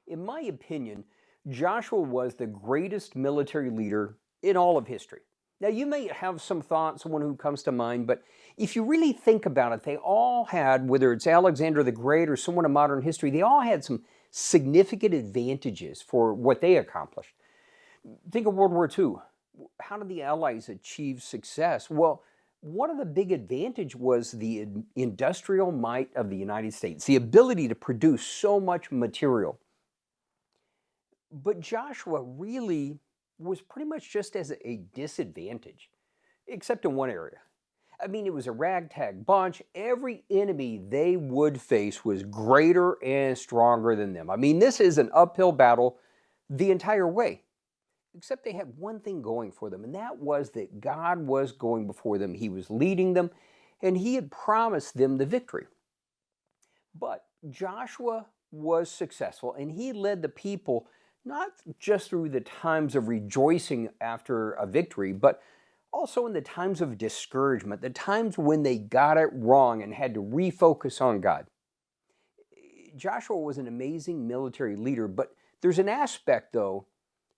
In my opinion, Joshua was the greatest military leader in all of history. Now, you may have some thoughts, one who comes to mind, but if you really think about it, they all had, whether it's Alexander the Great or someone in modern history, they all had some significant advantages for what they accomplished. Think of World War II. How did the Allies achieve success? Well, one of the big advantage was the industrial might of the United States, the ability to produce so much material. But Joshua really was pretty much just as a disadvantage, except in one area. I mean, it was a ragtag bunch. Every enemy they would face was greater and stronger than them. I mean, this is an uphill battle the entire way. Except they had one thing going for them, and that was that God was going before them. He was leading them, and He had promised them the victory. But Joshua was successful, and he led the people not just through the times of rejoicing after a victory, but also in the times of discouragement, the times when they got it wrong and had to refocus on God. Joshua was an amazing military leader, but there's an aspect, though,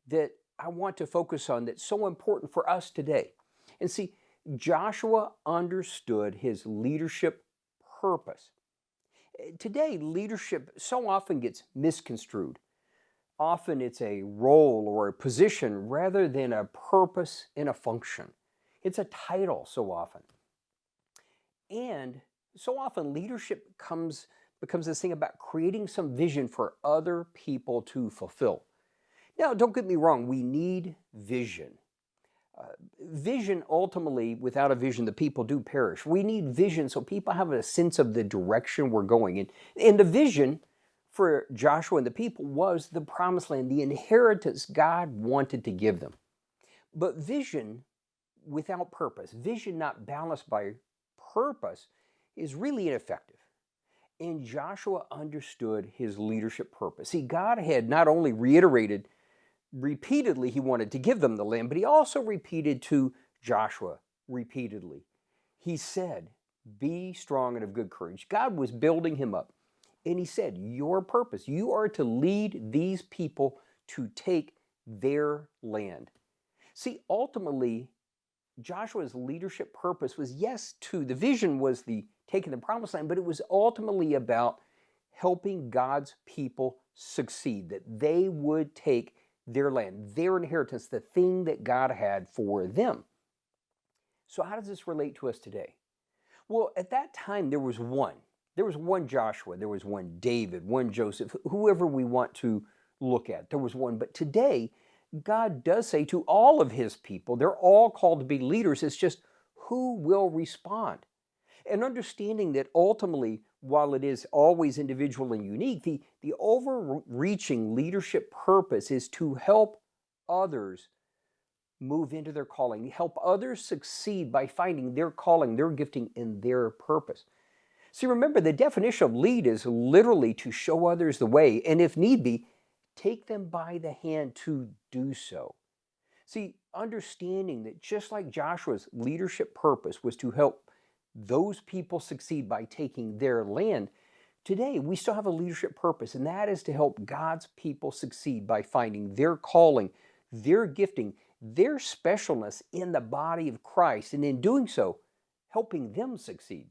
that I want to focus on that's so important for us today. And see, Joshua understood his leadership purpose. Today, leadership so often gets misconstrued. Often it's a role or a position rather than a purpose and a function. It's a title so often. And so often leadership becomes this thing about creating some vision for other people to fulfill. Now, don't get me wrong, we need vision. Vision, ultimately, without a vision, the people do perish. We need vision so people have a sense of the direction we're going in. And the vision for Joshua and the people was the promised land, the inheritance God wanted to give them. But vision without purpose, vision not balanced by purpose, is really ineffective. And Joshua understood his leadership purpose. See, God had not only reiterated repeatedly he wanted to give them the land, but he also repeated to Joshua repeatedly. He said, be strong and of good courage. God was building him up. And he said, your purpose, you are to lead these people to take their land. See, ultimately, Joshua's leadership purpose was, yes, the vision was the taking the promised land, but it was ultimately about helping God's people succeed, that they would take their land, their inheritance, the thing that God had for them. So how does this relate to us today? Well, at that time, there was one. There was one Joshua, there was one David, one Joseph, whoever we want to look at. There was one. But today, God does say to all of his people, they're all called to be leaders. It's just who will respond. And understanding that ultimately, while it is always individual and unique, the overreaching leadership purpose is to help others move into their calling, help others succeed by finding their calling, their gifting, and their purpose. See, remember, the definition of lead is literally to show others the way, and if need be, take them by the hand to do so. See, understanding that just like Joshua's leadership purpose was to help those people succeed by taking their land, today we still have a leadership purpose, and that is to help God's people succeed by finding their calling, their gifting, their specialness in the body of Christ, and in doing so, helping them succeed.